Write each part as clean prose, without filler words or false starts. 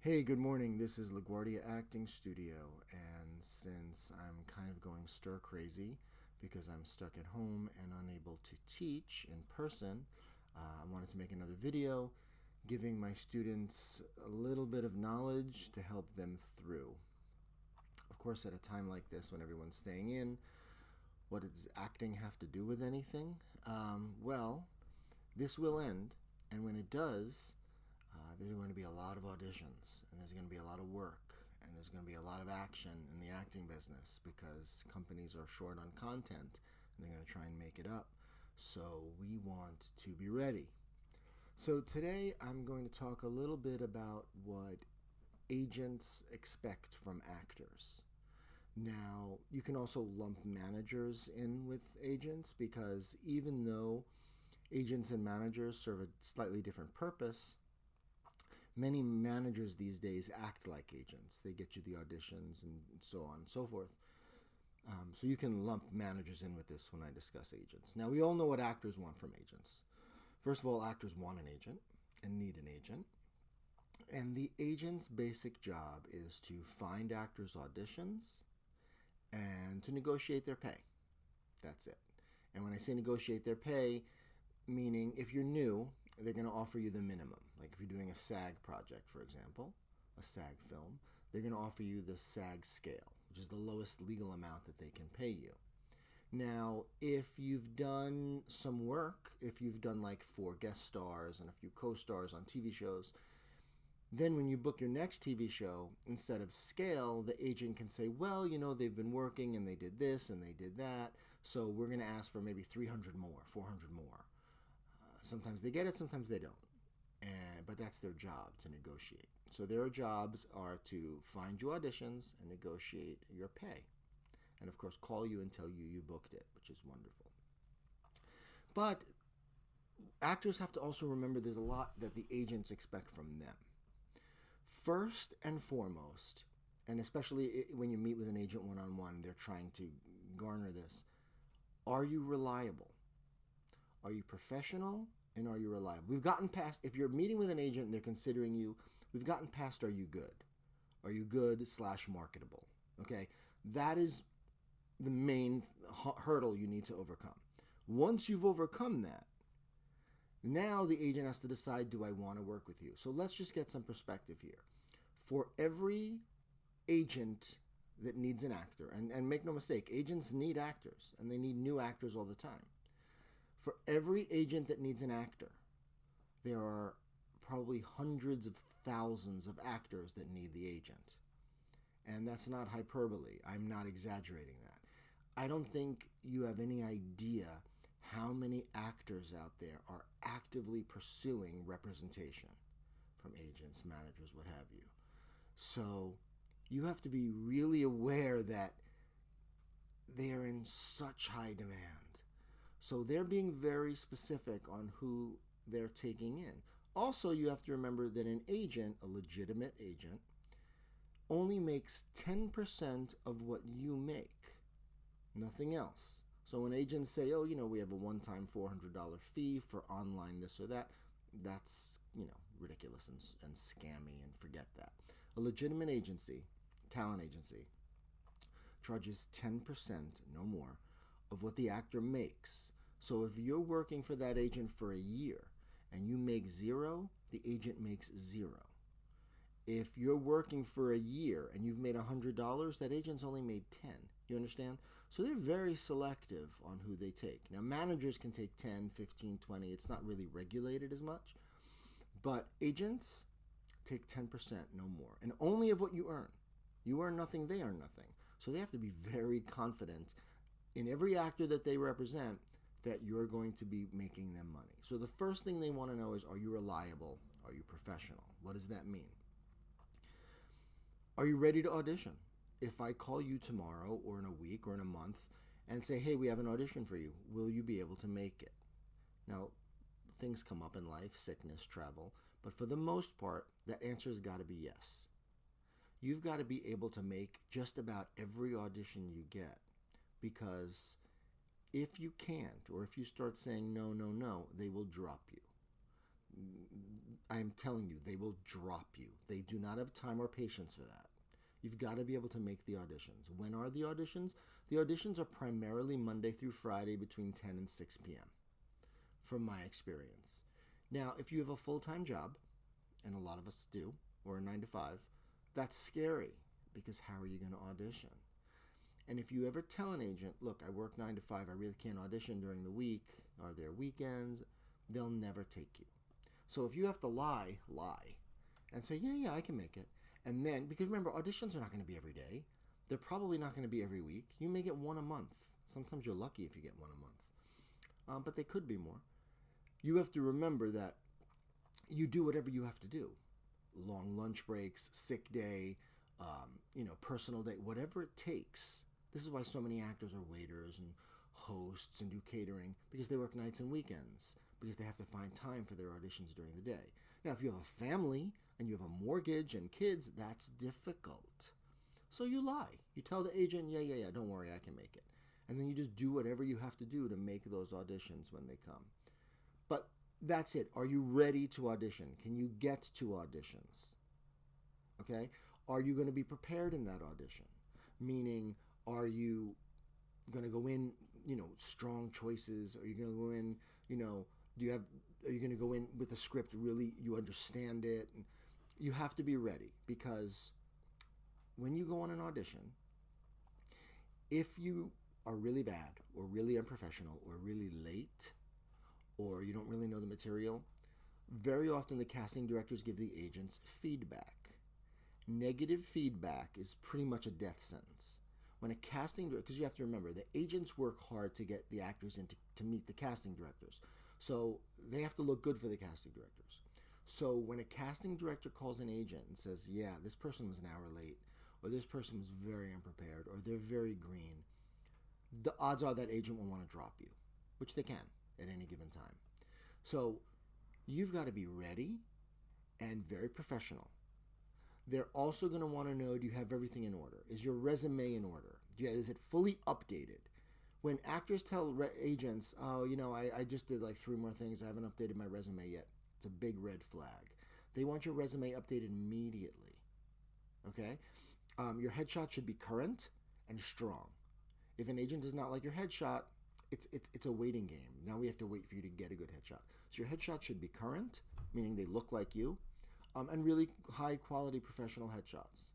Hey, good morning. This is LaGuardia Acting Studio, and since I'm kind of going stir crazy because I'm stuck at home and unable to teach in person, I wanted to make another video giving my students a little bit of knowledge to help them through. Of course, at a time like this when everyone's staying in, what does acting have to do with anything? Well, this will end, and when it does, there's going to be a lot of auditions, and there's going to be a lot of work, and there's going to be a lot of action in the acting business because companies are short on content and they're going to try and make it up. So we want to be ready. So today I'm going to talk a little bit about what agents expect from actors. Now, you can also lump managers in with agents because even though agents and managers serve a slightly different purpose, many managers these days act like agents. They get you the auditions and so on and so forth. So you can lump managers in with this when I discuss agents. Now, we all know what actors want from agents. First of all, actors want an agent and need an agent. And the agent's basic job is to find actors' auditions and to negotiate their pay. That's it. And when I say negotiate their pay, meaning if you're new, they're going to offer you the minimum. Like if you're doing a SAG project, for example, a SAG film, they're going to offer you the SAG scale, which is the lowest legal amount that they can pay you. Now, if you've done some work, if you've done like 4 guest stars and a few co-stars on TV shows, then when you book your next TV show, instead of scale, the agent can say, well, they've been working and they did this and they did that, so we're going to ask for maybe 300 more, 400 more. Sometimes they get it, sometimes they don't. But that's their job, to negotiate. So their jobs are to find you auditions and negotiate your pay. And of course, call you and tell you booked it, which is wonderful. But actors have to also remember there's a lot that the agents expect from them. First and foremost, and especially when you meet with an agent one-on-one, they're trying to garner this. Are you reliable? Are you professional? And are you reliable? We've gotten past, if you're meeting with an agent and they're considering you, we've gotten past are you good? Are you good / marketable? Okay? That is the main hurdle you need to overcome. Once you've overcome that, now the agent has to decide, do I want to work with you? So let's just get some perspective here. For every agent that needs an actor, and make no mistake, agents need actors, and they need new actors all the time. For every agent that needs an actor, there are probably hundreds of thousands of actors that need the agent. And that's not hyperbole. I'm not exaggerating that. I don't think you have any idea how many actors out there are actively pursuing representation from agents, managers, what have you. So you have to be really aware that they are in such high demand. So they're being very specific on who they're taking in. Also, you have to remember that an agent, a legitimate agent, only makes 10% of what you make. Nothing else. So when agents say, oh, we have a one-time $400 fee for online this or that, that's, ridiculous and scammy, and forget that. A legitimate agency, talent agency, charges 10%, no more, of what the actor makes. So if you're working for that agent for a year and you make 0, the agent makes 0. If you're working for a year and you've made $100, that agent's only made 10. You understand? So they're very selective on who they take. Now, managers can take 10, 15, 20. It's not really regulated as much. But agents take 10%, no more. And only of what you earn. You earn nothing, they earn nothing. So they have to be very confident in every actor that they represent that you're going to be making them money. So the first thing they want to know is, are you reliable? Are you professional? What does that mean? Are you ready to audition? If I call you tomorrow or in a week or in a month and say, hey, we have an audition for you, will you be able to make it? Now, things come up in life, sickness, travel, but for the most part, that answer has got to be yes. You've got to be able to make just about every audition you get, because if you can't, or if you start saying no, no, no, they will drop you. I'm telling you, they will drop you. They do not have time or patience for that. You've got to be able to make the auditions. When are the auditions? The auditions are primarily Monday through Friday between 10 and 6 p.m., from my experience. Now, if you have a full-time job, and a lot of us do, or a 9 to 5, that's scary because how are you going to audition? And if you ever tell an agent, look, I work 9 to 5, I really can't audition during the week, are there weekends? They'll never take you. So if you have to lie and say, yeah, I can make it. And then, because remember, auditions are not going to be every day. They're probably not going to be every week. You may get one a month. Sometimes you're lucky if you get one a month. But they could be more. You have to remember that you do whatever you have to do. Long lunch breaks, sick day, personal day, whatever it takes. This is why so many actors are waiters and hosts and do catering, because they work nights and weekends, because they have to find time for their auditions during the day. Now, if you have a family and you have a mortgage and kids, that's difficult. So you lie. You tell the agent, yeah, don't worry, I can make it. And then you just do whatever you have to do to make those auditions when they come. But that's it. Are you ready to audition? Can you get to auditions? Okay? Are you going to be prepared in that audition? Meaning, are you going to go in, strong choices? Are you going to go in, are you going to go in with the script really, you understand it? You have to be ready, because when you go on an audition, if you are really bad or really unprofessional or really late or you don't really know the material, very often the casting directors give the agents feedback. Negative feedback is pretty much a death sentence. When a casting director, because you have to remember, the agents work hard to get the actors in to meet the casting directors. So they have to look good for the casting directors. So when a casting director calls an agent and says, yeah, this person was an hour late, or this person was very unprepared, or they're very green, the odds are that agent will want to drop you, which they can at any given time. So you've got to be ready and very professional. They're also going to want to know, do you have everything in order? Is your resume in order? Is it fully updated? When actors tell agents, oh, I just did like 3 more things, I haven't updated my resume yet, it's a big red flag. They want your resume updated immediately. Okay? Your headshot should be current and strong. If an agent does not like your headshot, it's a waiting game. Now we have to wait for you to get a good headshot. So your headshot should be current, meaning they look like you, and really high quality professional headshots.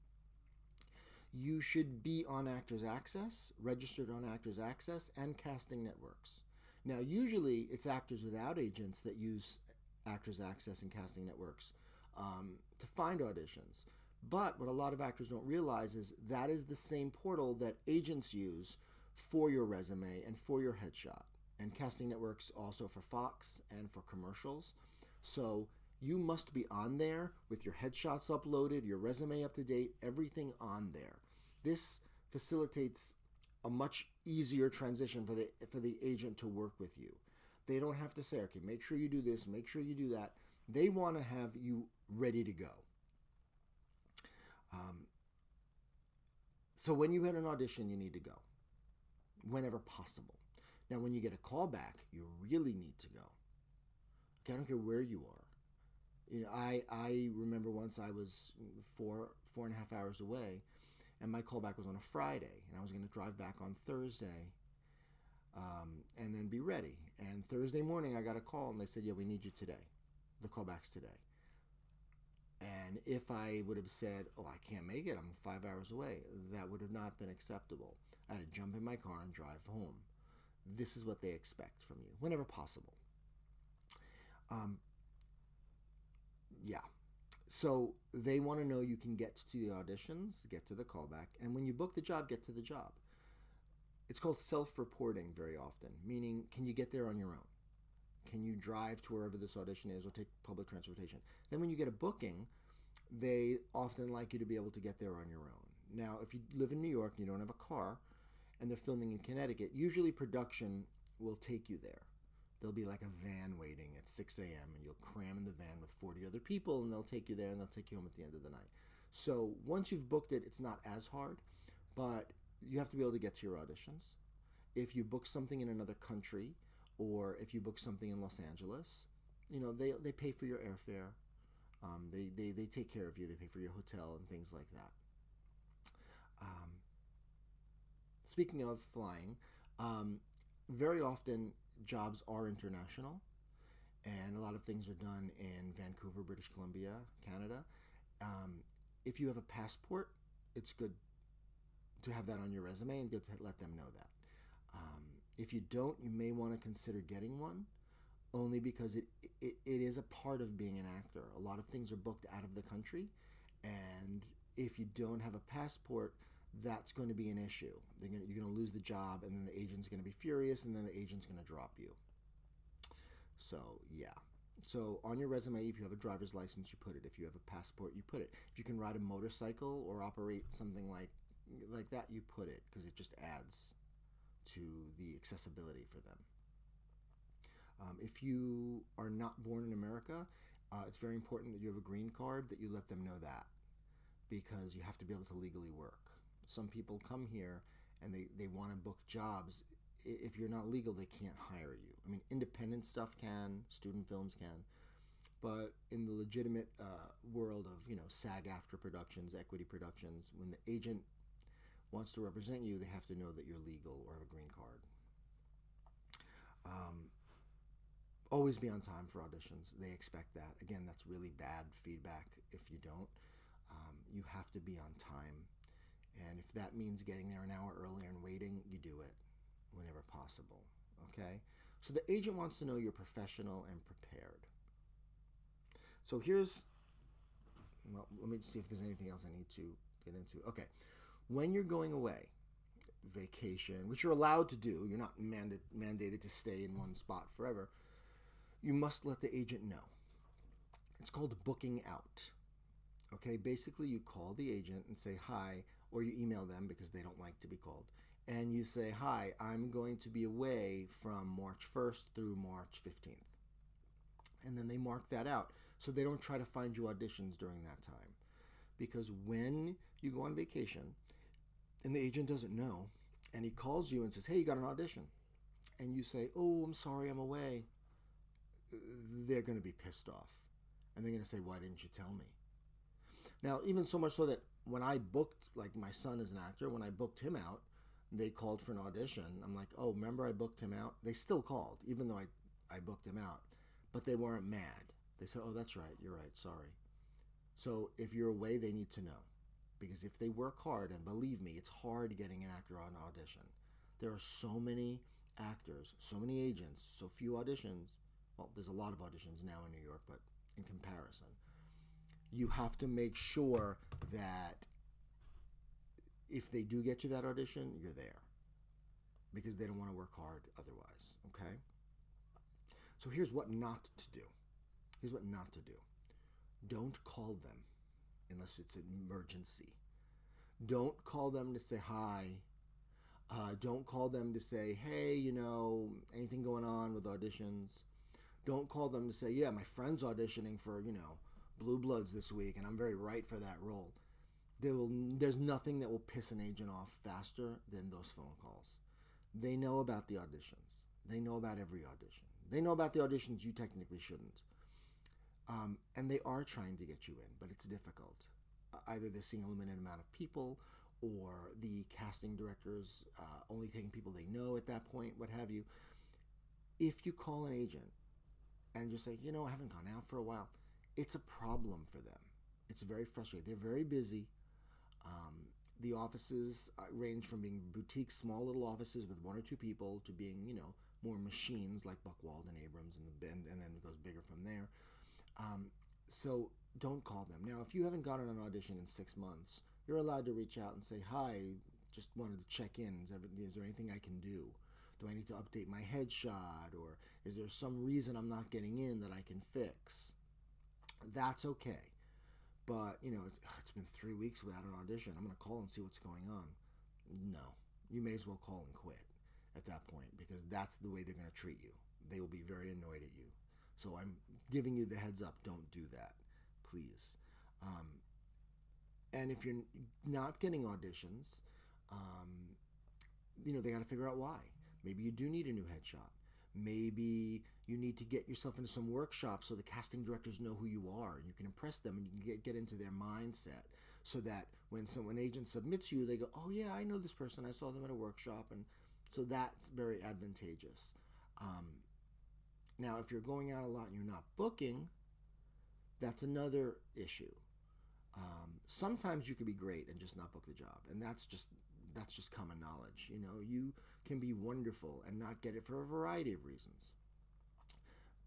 You should be on Actors Access, registered on Actors Access and casting networks. Now usually it's actors without agents that use Actors Access and casting networks to find auditions. But what a lot of actors don't realize is that is the same portal that agents use for your resume and for your headshot. And casting networks also for Fox and for commercials. So you must be on there with your headshots uploaded, your resume up to date, everything on there. This facilitates a much easier transition for the agent to work with you. They don't have to say, okay, make sure you do this, make sure you do that. They want to have you ready to go. So when you hit an audition, you need to go whenever possible. Now, when you get a call back, you really need to go. Okay, I don't care where you are. I remember once I was 4.5 hours away, and my callback was on a Friday, and I was going to drive back on Thursday, and then be ready. And Thursday morning, I got a call, and they said, yeah, we need you today. The callback's today. And if I would have said, oh, I can't make it, I'm 5 hours away, that would have not been acceptable. I had to jump in my car and drive home. This is what they expect from you, whenever possible. Yeah. So they want to know you can get to the auditions, get to the callback, and when you book the job, get to the job. It's called self-reporting very often, meaning can you get there on your own? Can you drive to wherever this audition is or take public transportation? Then when you get a booking, they often like you to be able to get there on your own. Now, if you live in New York and you don't have a car and they're filming in Connecticut, usually production will take you there. There'll be like a van waiting at 6 a.m. and you'll cram in the van with 40 other people and they'll take you there and they'll take you home at the end of the night. So once you've booked it, it's not as hard, but you have to be able to get to your auditions. If you book something in another country, or if you book something in Los Angeles, they pay for your airfare. They take care of you. They pay for your hotel and things like that. Um, Speaking of flying, um, very often jobs are international, and a lot of things are done in Vancouver, British Columbia, Canada. Um, if you have a passport, it's good to have that on your resume and good to let them know that. Um, if you don't, you may want to consider getting one, only because it is a part of being an actor. A lot of things are booked out of the country, and if you don't have a passport, that's going to be an issue. You're going to lose the job, and then the agent's going to be furious, and then the agent's going to drop you. So, yeah. So, on your resume, if you have a driver's license, you put it. If you have a passport, you put it. If you can ride a motorcycle or operate something like that, you put it, because it just adds to the accessibility for them. If you are not born in America, it's very important that you have a green card, that you let them know that, because you have to be able to legally work. Some people come here and they want to book jobs. If you're not legal, they can't hire you. I mean, independent stuff can, student films can, but in the legitimate world of, SAG-AFTRA productions, equity productions, when the agent wants to represent you, they have to know that you're legal or have a green card. Um, Always be on time for auditions. They expect that. Again, that's really bad feedback if you don't. You have to be on time. And if that means getting there an hour earlier and waiting, you do it whenever possible. Okay? So the agent wants to know you're professional and prepared. So let me see if there's anything else I need to get into. Okay. When you're going away, vacation, which you're allowed to do, you're not mandated to stay in one spot forever, you must let the agent know. It's called booking out. Okay, basically you call the agent and say hi, or you email them because they don't like to be called. And you say, hi, I'm going to be away from March 1st through March 15th. And then they mark that out so they don't try to find you auditions during that time. Because when you go on vacation and the agent doesn't know, and he calls you and says, hey, you got an audition, and you say, oh, I'm sorry, I'm away, they're going to be pissed off. And they're going to say, why didn't you tell me? Now, even so much so that when I booked, like my son is an actor, when I booked him out, they called for an audition. I'm like, oh, remember I booked him out? They still called, even though I booked him out. But they weren't mad. They said, oh, that's right, you're right, sorry. So if you're away, they need to know. Because if they work hard, and believe me, it's hard getting an actor on audition. There are so many actors, so many agents, so few auditions. Well, there's a lot of auditions now in New York, but in comparison, you have to make sure that if they do get you that audition, you're there, because they don't want to work hard otherwise, okay? So here's what not to do. Here's what not to do. Don't call them unless it's an emergency. Don't call them to say hi. Don't call them to say, hey, anything going on with auditions. Don't call them to say, yeah, my friend's auditioning for, Blue Bloods this week, and I'm very right for that role. There's nothing that will piss an agent off faster than those phone calls. They know about the auditions. They know about every audition. They know about the auditions you technically shouldn't. And they are trying to get you in, but it's difficult. Either they're seeing a limited amount of people, or the casting directors only taking people they know at that point, what have you. If you call an agent and just say, I haven't gone out for a while, it's a problem for them. It's very frustrating. They're very busy. The offices range from being boutique, small little offices with one or two people to being, more machines like Buchwald and Abrams, and then it goes bigger from there. So don't call them. Now, if you haven't gotten an audition in 6 months, you're allowed to reach out and say, hi, just wanted to check in. Is there anything I can do? Do I need to update my headshot? Or is there some reason I'm not getting in that I can fix? That's okay. But, it's been 3 weeks without an audition. I'm going to call and see what's going on. No. You may as well call and quit at that point, because that's the way they're going to treat you. They will be very annoyed at you. So I'm giving you the heads up. Don't do that, please. And if you're not getting auditions, they got to figure out why. Maybe you do need a new headshot. Maybe you need to get yourself into some workshops so the casting directors know who you are and you can impress them and you can get into their mindset so that when an agent submits you, they go, oh yeah, I know this person. I saw them at a workshop. And so that's very advantageous. Um, Now, if you're going out a lot and you're not booking, that's another issue. Sometimes you can be great and just not book the job, and that's just common knowledge. You can be wonderful and not get it for a variety of reasons.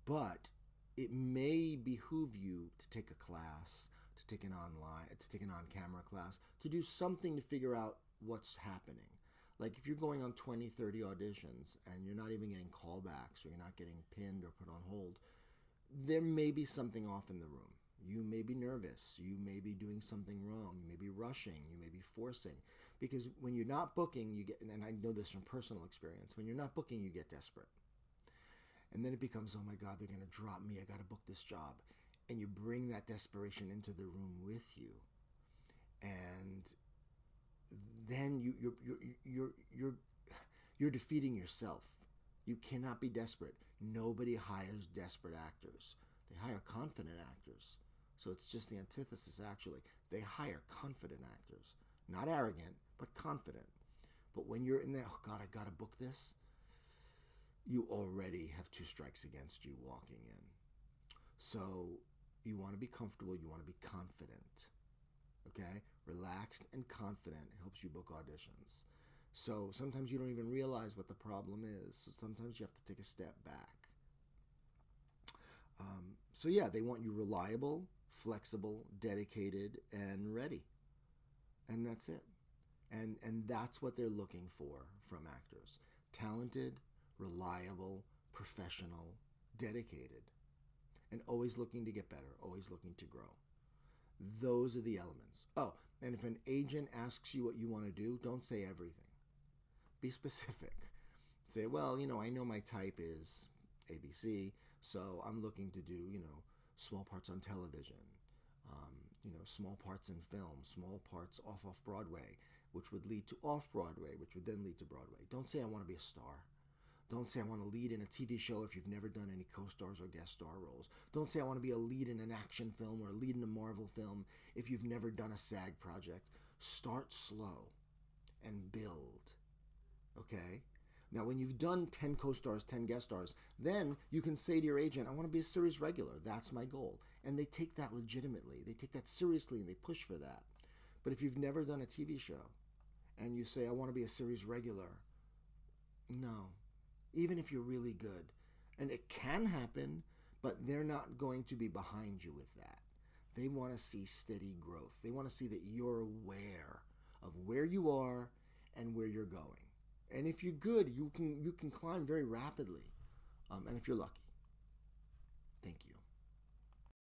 But it may behoove you to take a class, to take an on-camera class, to do something to figure out what's happening. Like if you're going on 20, 30 auditions and you're not even getting callbacks or you're not getting pinned or put on hold, there may be something off in the room. You may be nervous. You may be doing something wrong. You may be rushing. You may be forcing. Because when you're not booking, you get, and I know this from personal experience, when you're not booking, you get desperate. And then it becomes, oh my God, they're going to drop me. I got to book this job. And you bring that desperation into the room with you. And then you're defeating yourself. You cannot be desperate. Nobody hires desperate actors. They hire confident actors. So it's just the antithesis, actually. They hire confident actors. Not arrogant, but confident. But when you're in there, oh God, I got to book this, you already have two strikes against you walking in. So you want to be comfortable. You want to be confident. Okay? Relaxed and confident helps you book auditions. So sometimes you don't even realize what the problem is. So sometimes you have to take a step back. So yeah, they want you reliable, flexible, dedicated, and ready. And that's it. And that's what they're looking for from actors. Talented, reliable, professional, dedicated, and always looking to get better, always looking to grow. Those are the elements. Oh, and if an agent asks you what you want to do, don't say everything. Be specific. Say, well, I know my type is ABC, so I'm looking to do, small parts on television, small parts in film, small parts off Broadway, which would lead to off Broadway, which would then lead to Broadway. Don't say I want to be a star. Don't say I want to lead in a TV show if you've never done any co-stars or guest star roles. Don't say I want to be a lead in an action film or a lead in a Marvel film if you've never done a SAG project. Start slow and build. Okay? Now, when you've done 10 co-stars, 10 guest stars, then you can say to your agent, I want to be a series regular. That's my goal. And they take that legitimately. They take that seriously and they push for that. But if you've never done a TV show and you say, I want to be a series regular, no. Even if you're really good. And it can happen, but they're not going to be behind you with that. They want to see steady growth. They want to see that you're aware of where you are and where you're going. And if you're good, you can climb very rapidly, and if you're lucky.